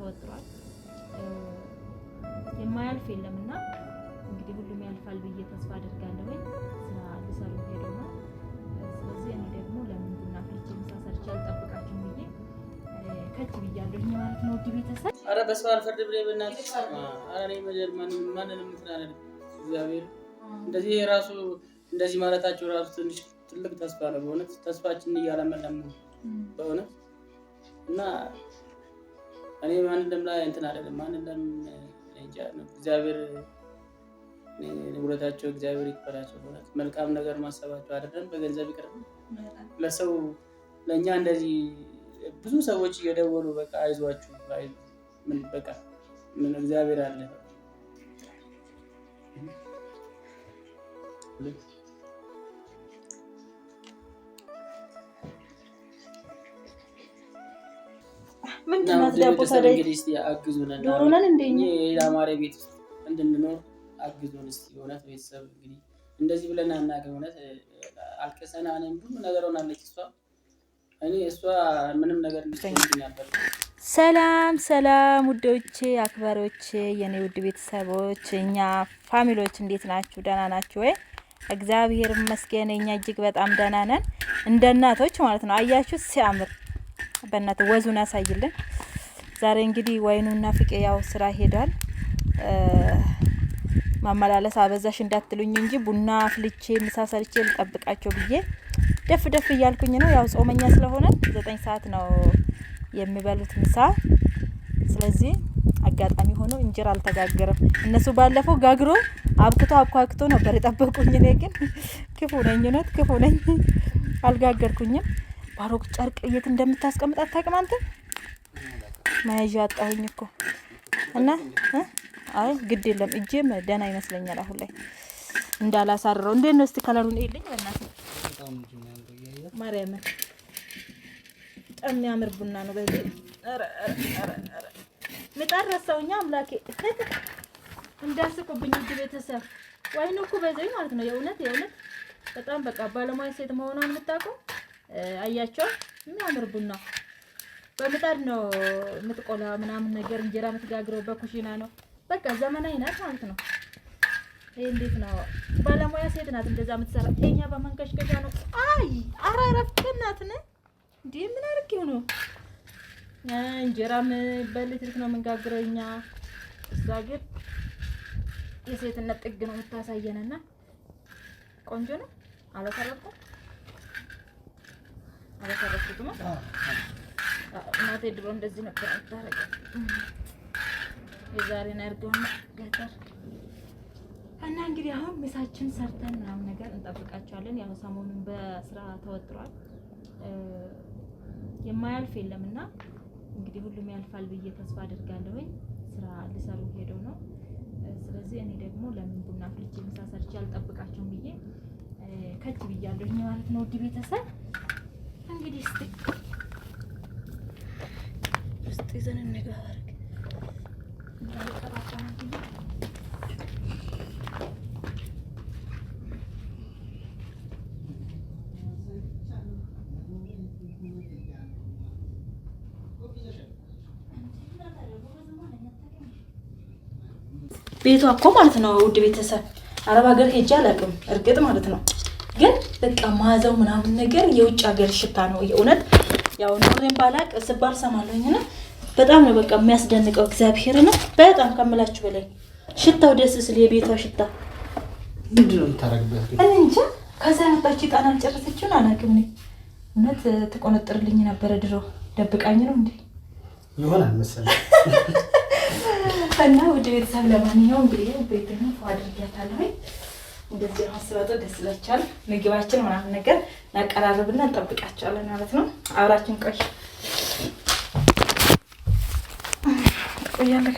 ተወጥሯል። የማያልፍ የለምና እንግዲህ ሁሉም ያልፋል ብዬ ተስፋ አደርጋለሁ። ስራ ሊሰሩ ሄዶ ነው። ስለዚህ እኔ ደግሞ ለምን ቡና ፍልቼ ምሳ ሰርቼ አልጠብቃችሁም ብዬ ከች ብያለሁ ማለት ነው። ውድ ቤተሰብ ኧረ በሰው አልፈርድ ብለህ በእናትህ ኧረ እኔ ማንንም እንትን አልልም። እግዚአብሔር እንደዚህ ራሱ እንደዚህ ማለታቸው ራሱ ትንሽ ትልቅ ተስፋ ነው በእውነት ተስፋችንን እያለመለሙ ነው በእውነት እና እኔ ማንንም ላይ እንትን አይደለም ማንንም እንጃ ነው እግዚአብሔር ንብረታቸው እግዚአብሔር ይክፈላቸው በእውነት መልካም ነገር ማሰባቸው አይደለም በገንዘብ ይቅርብ ለሰው ለኛ እንደዚህ ብዙ ሰዎች እየደወሉ በቃ አይዟችሁ ምን በቃ ምን እግዚአብሔር አለ ምንድነው ዳቦ ታዲያ እንግዲህ እስቲ አግዙን ዶሮነን እንደኛ የአማሬ ቤት እንድንኖር አግዙን እስቲ እውነት ቤተሰብ እንግዲህ እንደዚህ ብለን አናገር እውነት አልከሰናንም ብዙ ነገር ሆናለች እሷ ምንም ነገር እንድትሰኝ ነበር። ሰላም ውዶቼ አክባሪዎቼ የኔ ውድ ቤተሰቦች እኛ ፋሚሊዎች እንዴት ናችሁ? ደህና ናችሁ ወይ? እግዚአብሔር ይመስገን እኛ እጅግ በጣም ደህና ነን። እንደ እናቶች ማለት ነው። አያችሁ ሲያምር በእናት ወዙን ያሳይልን። ዛሬ እንግዲህ ወይኑና ፍቄ ያው ስራ ሄዷል። ማመላለስ አበዛሽ እንዳትሉኝ እንጂ ቡና ፍልቼ ምሳ ሰርቼ ልጠብቃቸው ብዬ ደፍ እያልኩኝ ነው። ያው ጾመኛ ስለሆነ 9 ሰዓት ነው የሚበሉት ምሳ። ስለዚህ አጋጣሚ ሆኖ እንጀራ አልተጋገረም። እነሱ ባለፈው ጋግሮ አብኩቶ ነበር የጠበቁኝ። እኔ ግን ክፉ ነኝ አልጋገርኩኝም። ባሮክ ጨርቅ የት እንደምታስቀምጥ አታውቅም አንተ? መያዣ አጣሁኝ እኮ እና አይ ግድ የለም እጄም ደህና ይመስለኛል አሁን ላይ እንዳላሳረረው። እንዴት ነው እስቲ ከለሩን እይልኝ በእናትህ ማርያም። በጣም የሚያምር ቡና ነው። በዚህ አረ ምጣረሰውኛ አምላኬ እንዳስቆብኝ ውድ ቤተሰብ ወይኑ እኮ በዚህ ማለት ነው። የእውነት በጣም በቃ ባለሙያ ሴት መሆኗን የምታውቀው አያቸው። የሚያምር ቡና በምጣድ ነው የምትቆላ ምናምን ነገር እንጀራ የምትጋግረው በኩሽና ነው። በቃ ዘመናዊ ናት ማለት ነው። ይሄ እንዴት ነው ባለሙያ ሴት ናት እንደዛ የምትሰራ። እኛ በመንከሽከሻ ነው። አይ አራራፍከናት ነው እንዴ? ምን አርገው ነው እንጀራም በኤሌክትሪክ ነው የምንጋግረው እኛ። እሷ ግን የሴትነት ጥግ ነው የምታሳየንና ቆንጆ ነው። አላሰረኩም እናቴ ድሮ እንደዚህ ነበር የምታረገው። የዛሬን አርገውና ገጠር እና እንግዲህ አሁን ምሳችን ሰርተን ምናምን ነገር እንጠብቃቸዋለን። ያው ሰሞኑን በስራ ተወጥሯል። የማያልፍ የለምና እንግዲህ ሁሉም ያልፋል ብዬ ተስፋ አደርጋለሁ። ስራ ሊሰሩ ሄደው ነው። ስለዚህ እኔ ደግሞ ለምን ቡና ፍልቼ ምሳ ሰርቼ አልጠብቃቸውም ብዬ ከች ብያለሁ ማለት ነው። ውድ ቤተሰብ እንግዲህ እስቲ ይዘን እንገባለን። ቤቷ እኮ ማለት ነው ውድ ቤተሰብ አረብ ሀገር ሄጄ አላውቅም እርግጥ ማለት ነው። ግን በቃ ማዘው ምናምን ነገር የውጭ ሀገር ሽታ ነው። የእውነት ያው ኖሬን ባላቅ ስባል ሰማለሁኝና በጣም ነው በቃ የሚያስደንቀው። እግዚአብሔር ነው በጣም ከመላችሁ በላይ ሽታው ደስ ሲል የቤቷ ሽታ ምንድነው ታረግበት? እንጃ ከዛ መጣች ጣና አልጨረሰችም አላውቅም። እውነት ተቆነጥርልኝ ነበር ድሮ ደብቃኝ ነው እንዴ ይሆናል መሰለኝ። እና ውድ ቤተሰብ ለማንኛውም እንግዲህ ቤተኛ አድርጊያታለሁ። እንደዚህ አስባቶ ደስ ይላችኋል። ምግባችን ምናምን ነገር እናቀራርብና እንጠብቃቸዋለን ማለት ነው። አብራችን ቆያለህ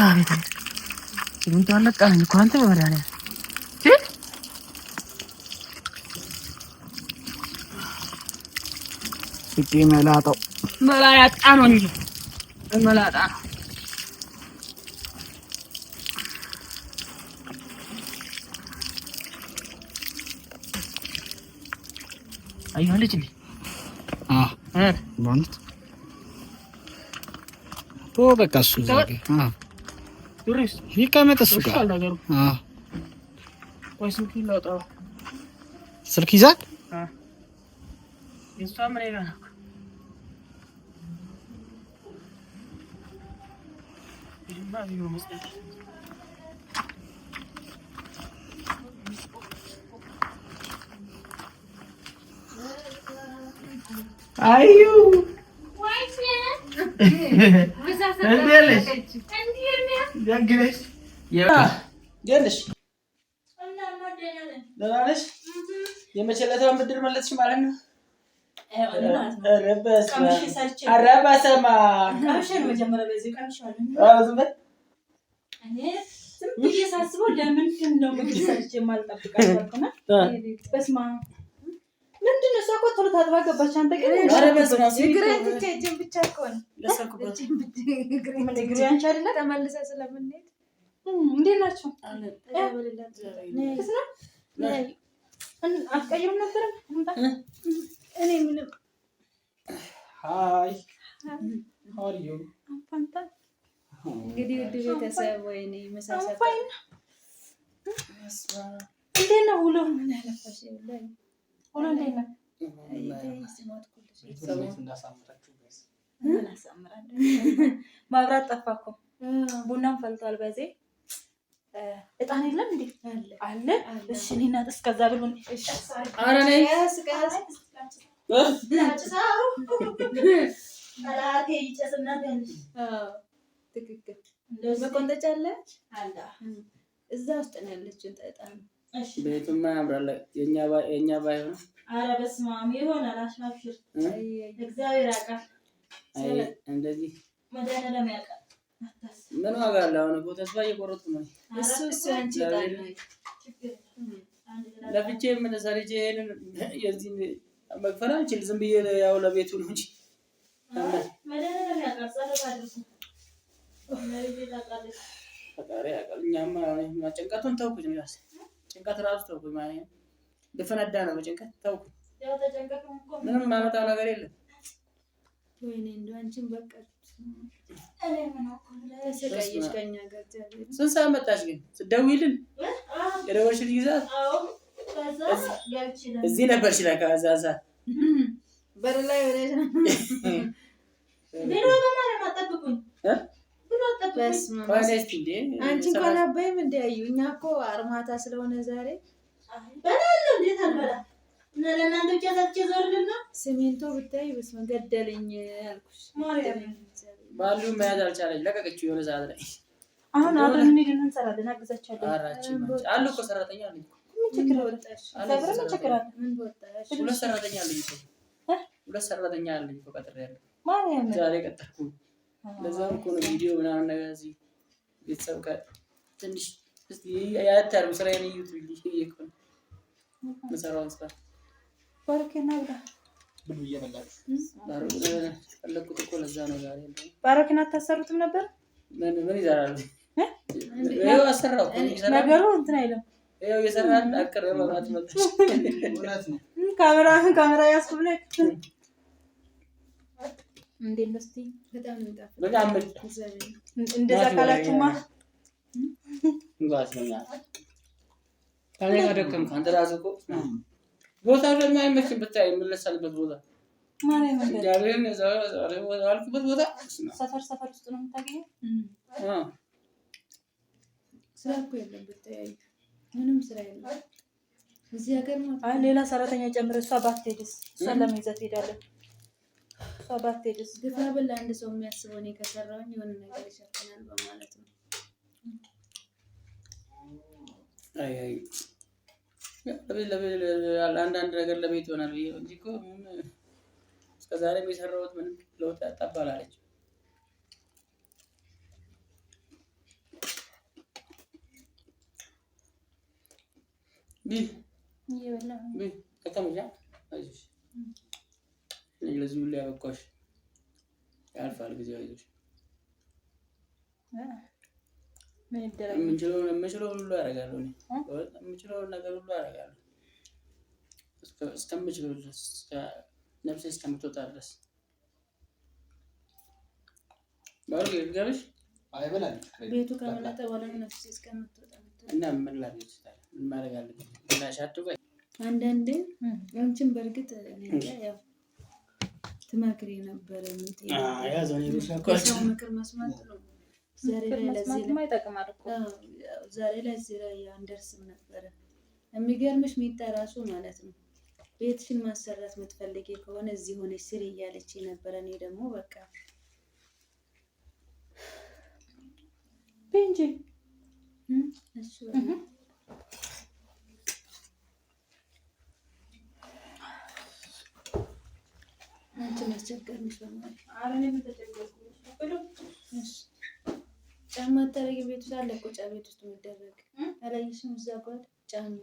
አቤት ምን ታለቃኝ እኮ አንተ ወራኔ እቺ መላጣው መላጣ ነው እንጂ መላጣ አይሆንልኝ በእውነት በቃ እሱ ይቀመጥ እሱ ጋር ስልክ ይዛል። አዩ የመቸለታውን ብድር መለስሽ ማለት ነው። ሳስበው ለምንድን ነው ምግብ ሰርቼ የማልጠብቃት? ምንድን ነው እሷ እኮ ቶሎ ታጥባ ገባች። አንተ ግን አንቺ አይደለ ተመልሰህ ስለምንሄድ እንዴት ናቸው? አትቀይሩም ነበር? እኔ ምንም እንግዲህ ውድ ቤተሰብ ወይኔ መሳሳት እንዴት ነው ውሎ? ምን ያለፋሽ ይላል ውሎ እንዴት ነው? ማብራት ጠፋ እኮ ቡናም ፈልቷል። በዚህ እጣን የለም እንዴ? አለ። እሺ እኔና እስከዛ ብሎ ትክክል። መቆንጠጫ አለ እዛ ውስጥ ነው ያለችው እጣን። ቤቱማ ያምራል። የኛ ባይሆን ኧረ በስመ አብ ይሆናል። አሽራፍሽር እግዚአብሔር ያውቃል። እንደዚህ መድኃኒዓለም ያውቃል። ምን ዋጋ አለ? አሁን እኮ ተስፋ እየቆረጥኩ ነው። እሱ አንቺ እጣን ነው ለብቻ ምን ሰርቼ ይሄንን የዚህ መክፈል አልችል። ዝም ብዬ ያው ለቤቱ ነው እንጂ መድኃኒዓለም ያውቃል። ጸሎት አድርጉ። ፈጣሪ ያውቃል። እኛማ ጭንቀቱን ተውኩኝ። ራስ ጭንቀት ራሱ ተውኩኝ ማለት ነው። ልፈነዳ ነው በጭንቀት ተውኩኝ። ምንም ማመጣው ነገር የለም። ወይኔ እንደው አንቺን በቃ ተሰቃየሽ ከእኛ ጋር። ስንት ሰዓት መጣሽ ግን? ስትደውይልን የደወልሽልኝ ሰዓት እዚህ ነበርሽ ለካ። እዛ ሰዓት በር ላይ ሆነሽ ነው። አንቺ እንኳን አባይም እንዲያዩ እኛ እኮ አርማታ ስለሆነ ዛሬ ሲሚንቶ ብታይ በስመ ገደለኝ ያልኩሽ። ባሉ መያዝ አልቻለች። ለቀቀችው የሆነ ሰዓት ላይ። አሁን አብረን እንሂድና እንሰራለን። አግዛቻለሁ። አሉ እኮ ሰራተኛ አለኝ። ሁለት ሰራተኛ አለኝ እኮ ቀጥሬያለሁ። ዛሬ ቀጠርኩ። ለዛም እኮ ነው ቪዲዮ ምናምን ነገር እዚህ ቤተሰብ ጋር ትንሽ እስቲ ያታሩ ስራዬን እዩት ብዬሽ ነው የምሰራውን ስራ ባረከና ብሉ እየበላችሁ ፈለኩት እኮ ለዛ ነው ዛሬ። ባረከና አታሰሩትም ነበር? ምን ይሰራል? ይኸው አሰራው ነገሩ እንትን አይልም። ይኸው እየሰራን አቀረበ ማለት መጣች። እውነት ነው። ካሜራ ያስኩ ብለህ እንዴት ነው እስቲ? በጣም እንጣፍ በጣም እንደዛ ካላችሁማ እንጓዝ ነው ያ ታኔ ጋደከም ካንተ ራስህ እኮ ቦታ ለማይመችም ብታይ የምለሳልበት ቦታ ማን ነው? ያለኝ አልኩበት ቦታ ሰፈር ውስጥ ነው የምታገኘው። ስራ እኮ የለም ብታይ፣ ምንም ስራ የለም እዚህ ሀገር ነው። አይ ሌላ ሰራተኛ ጨምረ እሷ ባትሄድስ? እሷ ለምን ይዘት ሄዳለች? እሷ ባትሄድስ? ግፋ ብል አንድ ሰው የሚያስበው እኔ ከሰራሁኝ የሆነ ነገር ይሸፍናል በማለት ነው። አይ አንዳንድ ነገር ለቤት ይሆናል ብዬ እንጂ እኮ እስከ ዛሬ የሰራሁት ምንም ለውጥ አጣባላለች። ለዚህ ሁሉ ያበቃሽ ያልፋል ጊዜው። አይዞሽ የምችለውን ሁሉ አደርጋለሁ። የምችለውን ነገር ሁሉ አደርጋለሁ እስከምችለው ድረስ ነፍሴ እስከምትወጣ ድረስ ባሉ ይርጋብሽ አይበላል ቤቱ ከመለጠ በኋላ ነፍሴ እስከምትወጣ እና ምን ላድርግ ይችላል? ምን ማድረግ አለብኝ? ብላሻቱ ቆይ አንዳንዴ አንቺን በእርግጥ ያው ትመክሪ ነበረ ያዘውን ሰው ምክር መስማት ነው። ዛሬ ላይ እዚህ ላይ አንደርስም ነበረ። የሚገርምሽ ሚጣ ራሱ ማለት ነው ቤትሽን ማሰራት የምትፈልጊ ከሆነ እዚህ ሆነሽ ስሪ እያለች ነበረ። እኔ ደግሞ በቃ ቢንጂ እሱ አንቺ ማስቸገርሽ በማለት አረኔ ተጨገርኩሽ ብሎ ጫማ ታረጊ ቤት ውስጥ አለ እኮ ጫማ ቤት ውስጥ የሚደረግ አላየሽም? እዛ ጋር ጫማ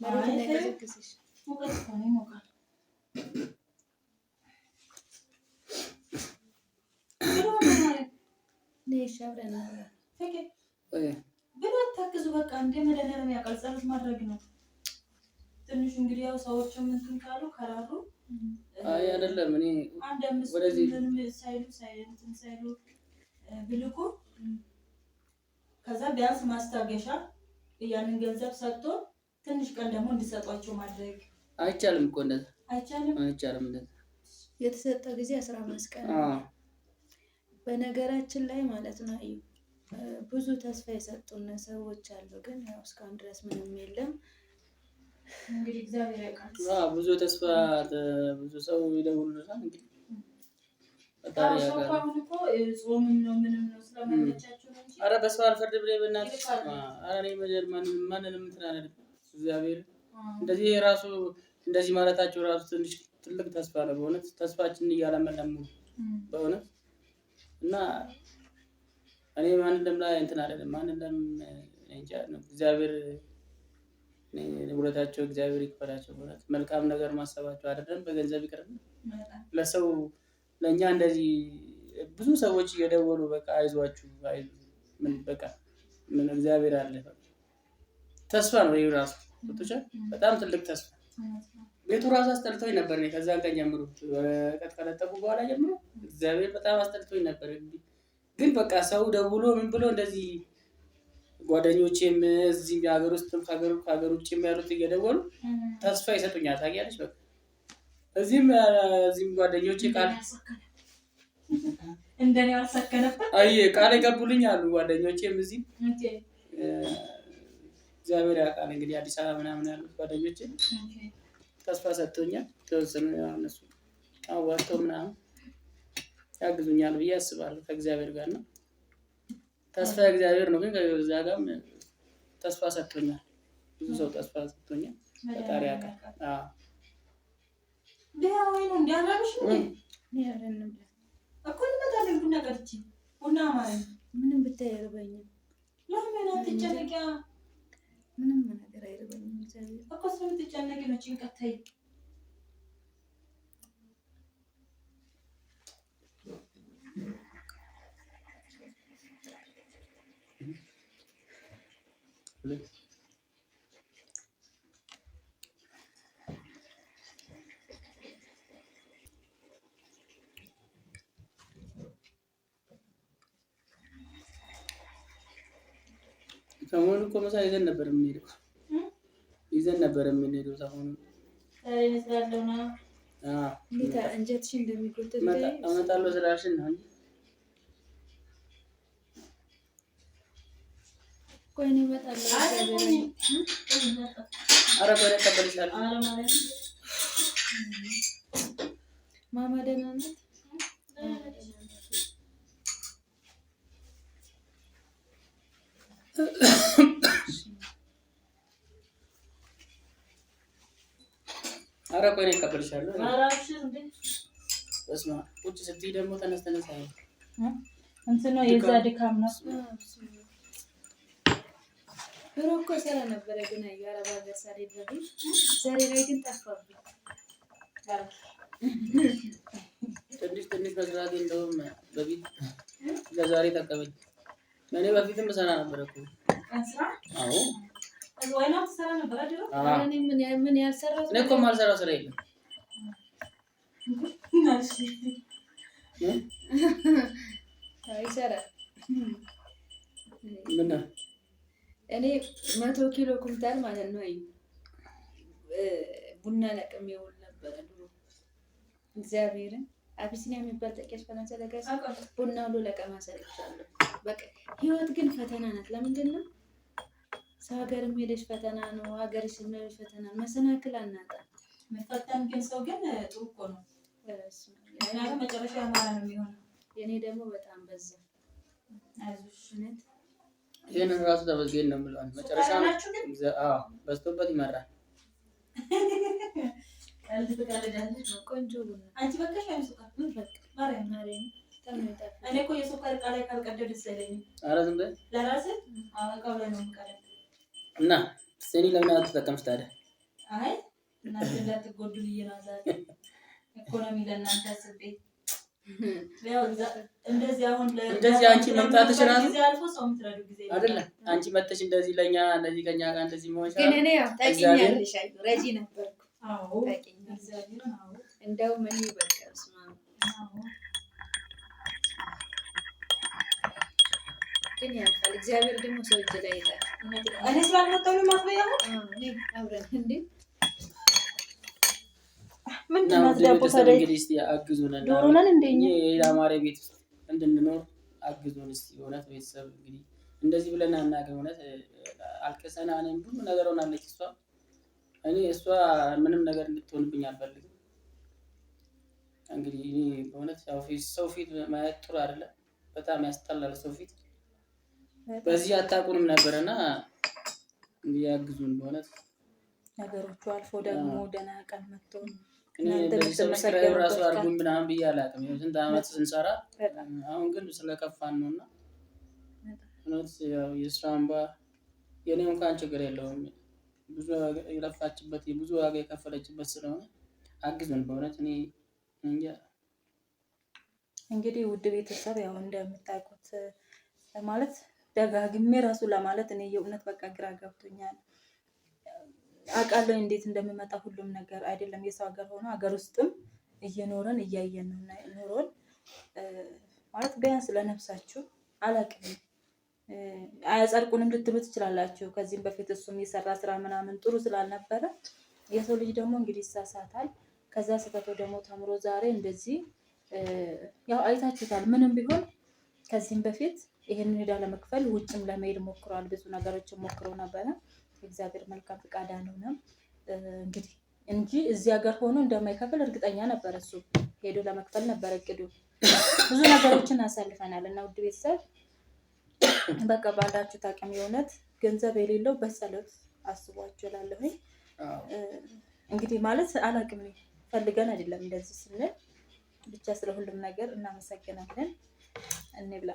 ማለት ላይ ከዘክስሽ ሙቀት ነው ሞቃል ነሽ አብረን ግን አታግዙ። በቃ እንደ መደነረም ያውቃል። ጸሎት ማድረግ ነው ትንሽ እንግዲህ ያው ሰዎችም እንትን ካሉ ከራሩ አይ አይደለም እኔ አንድ አምስት ምንም ሳይሉ ብልኩ ከዛ ቢያንስ ማስታገሻ ያንን ገንዘብ ሰጥቶ ትንሽ ቀን ደግሞ እንዲሰጧቸው ማድረግ አይቻልም እኮ እንደዛ አይቻልም እንደዛ የተሰጠ ጊዜ 15 ቀን በነገራችን ላይ ማለት ነው። ብዙ ተስፋ የሰጡን ሰዎች አሉ፣ ግን ያው እስካሁን ድረስ ምንም የለም። እንግዲህ እግዚአብሔር ያውቃል። ብዙ ተስፋ ብዙ ሰው ይደውሉልናል። እንግዲህ በጣም ያውቃል እኮ ጾምም ነው ምንም ነው ስለማይመቻቸው ነው እንጂ ኧረ በሰው አልፈርድ ብለህ በእናትህ ኧረ እኔ መጀር ማንንም እንትን አላለም። እግዚአብሔር እንደዚህ ራሱ እንደዚህ ማለታቸው ራሱ ትንሽ ትልቅ ተስፋ ነው በእውነት ተስፋችንን እያለመለሙ በእውነት እና እኔ ማን እንደምላይ እንትን አይደለም ማን እንደም እንጃ ነው እግዚአብሔር ንብረታቸው እግዚአብሔር ይክፈላቸው። በእውነት መልካም ነገር ማሰባቸው አይደለም በገንዘብ ይቅርና ለሰው ለኛ እንደዚህ ብዙ ሰዎች እየደወሉ በቃ አይዟችሁ ምን በቃ ምን እግዚአብሔር አለ ተስፋ ነው ይሄ ራሱ በጣም ትልቅ ተስፋ። ቤቱ ራሱ አስጠልቶኝ ነበር እኔ ከዛን ቀን ጀምሮ ከተቀለጠፉ በኋላ ጀምሮ እግዚአብሔር በጣም አስጠልቶኝ ነበር። ግን በቃ ሰው ደውሎ ምን ብሎ እንደዚህ ጓደኞቼም እዚህ ሀገር ውስጥም ከሀገር ውጭም ያሉት እየደወሉ ተስፋ ይሰጡኛል። ታውቂያለሽ በቃ እዚህም ጓደኞቼ ቃል እንደኔ አልሰከነበት ቃል የገቡልኝ አሉ ጓደኞቼም እዚህ እግዚአብሔር ያውቃል እንግዲህ አዲስ አበባ ምናምን ያሉት ጓደኞቼ ተስፋ ሰጥቶኛል። ተወሰኑ እነሱ አዋጥተው ምናምን ያግዙኛል ብዬ አስባለሁ ከእግዚአብሔር ጋር ነው። ተስፋ እግዚአብሔር ነው። ግን ከዛ ጋርም ተስፋ ሰጥቶኛል። ብዙ ሰው ተስፋ ሰጥቶኛል። ፈጣሪ ያውቃል። ቢያወይ ነው እንዲያራብሽ ነው ያረንም እኮ ልመጣለኝ ቡና ቀርቼ ቡና ማለት ምንም ብታይ አይርበኝም። ለምን አትጨነቂያ? ምንም ነገር አይርበኝም። እግዚአብሔር እኮ ስለምትጨነቂ ነው ጭንቀት ታይ ሰሞኑን እኮ ምሳ ይዘን ነበር የምንሄደው ሰሞኑን ይመስላለውና እንዴት እንጀትሽ እንደሚጎተት አመጣለሁ ስላልሽን ነው እንጂ ቆይ ነው እመጣለሁ። ኧረ ቆይ ተቀበልሻለሁ። ማማ ደህና ናት? ኧረ ቆይ ነው ተቀበልሻለሁ። አራሽ እንዴ በስመ አብ ቁጭ ስትይ ደግሞ ተነስተነሳ እንትን ነው የዛ ድካም ነው። ድሮ እኮ ሰራ ነበረ ግን አረብ ሀገር ሳልሄድ በፊት ዛሬ ላይ ግን ጠፋብኝ። ትንሽ መስራት እንደውም በፊት ለዛሬ ተቀበል። እኔ በፊትም ሰራ ነበር እኮ አንስራ አዎ ወይና ተሰራ ነበር አይደል? እኔ ምን ያልሰራሁት እኔ እኮ የማልሰራው ስራ የለም። ይሰራል። ምን እኔ 100 ኪሎ ኩንታል ማለት ነው ቡና ለቅሜ ውል ነበረ ድሮ። እግዚአብሔርን አቢሲኒያ የሚባል ጠቂያች ፈረንሳይ ለጋስ ቡና ሁሉ ለቀማ ሰርቻለሁ። በቃ ህይወት ግን ፈተና ናት። ለምንድን ነው ሰው ሀገርም ሄደሽ ፈተና ነው፣ ሀገርሽ ሄደሽ ፈተና ነው። መሰናክል አናጣም። መፈተን ግን ሰው ግን ጥሩ እኮ ነው። ምክንያቱም መጨረሻ ያማረ ነው የሚሆነው። የኔ ደግሞ በጣም በዛ። አይዞሽ እውነት ይሄንን ራሱ ተመስገን ነው የምለው። መጨረሻ በዝቶበት ይመራል። ቀልድ ትቀልዳለች። ቆንጆ ቡና አንቺ በቃሽ አይሱካ ማርያም እኔ እኮ የሱካር ዕቃ ላይ ካልቀደው ደስ አይለኝም። ኧረ ዝም በል ለራስህ እቃው ላይ ነው የምቀደው። እና ስኒ ለምን አትጠቀምሽ ታዲያ? አይ እናንተ እንዳትጎዱ ብዬ ነው ዛሬ ኢኮኖሚ ለእናንተ አስቤ። ያው እንደዚህ አሁን እንደዚህ አንቺ መምጣትሽ ራሱ ጊዜ አልፎ ሰው የምትረዱ ጊዜ አይደለም። አንቺ መጥተሽ እንደዚህ ለኛ እንደዚህ ከኛ ጋር እንደዚህ መሆን ግን እኔ ያው ታውቂኛለሽ፣ አይ ረጂ ነበርኩ። አዎ ታውቂኛለሽ። እንደውም እኔ በቃ ስማ ግን ያልፋል። እግዚአብሔር ደግሞ ሰው እጅ ላይ ይላል። እኔ ስላልመጣሁ ነው ማትበያው። እኔ አብረን እንዴ ምንድን ነው ዳቦ ታዲያ? እንግዲህ እስቲ አግዙን እና ዶሮ ነን እንደኛ የአማሬ ቤት ውስጥ እንድንኖር አግዙን እስቲ። እውነት ቤተሰብ እንግዲህ እንደዚህ ብለን አናውቅም። እውነት አልቀሰና እኔም ብዙ ነገር ሆናለች እሷ። እኔ እሷ ምንም ነገር እንድትሆንብኝ አልፈልግም። እንግዲህ እኔ በእውነት ሰው ፊት ማየት ጥሩ አይደለም። በጣም ያስጠላል ሰው ፊት። በዚህ አታውቁንም ነበርና እንዲያግዙን በእውነት ነገሮቹ አልፎ ደግሞ ደህና ቀን መጥቶ እንደዚህ ሰብስክራይብ ራሱ አድርጉኝ ምናምን ብዬ አላውቅም። ስንት ዓመት ስንሰራ አሁን ግን ስለከፋን ነው። እና እውነት የእሷ እንባ የኔ እንኳን ችግር የለውም። ብዙ የለፋችበት ብዙ ዋጋ የከፈለችበት ስለሆነ አግዙን በእውነት። እኔ እንጃ እንግዲህ ውድ ቤተሰብ ያው እንደምታውቁት ማለት ደጋግሜ ራሱ ለማለት እኔ የእውነት በቃ ግራ ገብቶኛል። አውቃለሁ እንዴት እንደምመጣ ሁሉም ነገር አይደለም የሰው ሀገር ሆኖ ሀገር ውስጥም እየኖረን እያየን ነው ኑሮን ማለት ቢያንስ ለነፍሳችሁ አላውቅም አያጸድቁንም ልትሉ ትችላላችሁ። ከዚህም በፊት እሱም የሰራ ስራ ምናምን ጥሩ ስላልነበረ የሰው ልጅ ደግሞ እንግዲህ ይሳሳታል። ከዛ ስህተቱ ደግሞ ተምሮ ዛሬ እንደዚህ ያው አይታችሁታል። ምንም ቢሆን ከዚህም በፊት ይሄንን ዕዳ ለመክፈል ውጭም ለመሄድ ሞክሯል። ብዙ ነገሮችን ሞክሮ ነበረ። እግዚአብሔር መልካም ፍቃድ አልሆነም እንግዲህ እንጂ እዚህ ሀገር ሆኖ እንደማይከፍል እርግጠኛ ነበር። እሱ ሄዶ ለመክፈል ነበር እቅዱ። ብዙ ነገሮችን አሳልፈናል እና ውድ ቤተሰብ በቃ ባላችሁ ታቅም የእውነት ገንዘብ የሌለው በጸሎት አስቧችሁ እላለሁኝ። እንግዲህ ማለት አላቅም ፈልገን አይደለም እንደዚህ ስንል ብቻ ስለ ሁሉም ነገር እናመሰግናለን። እንብላ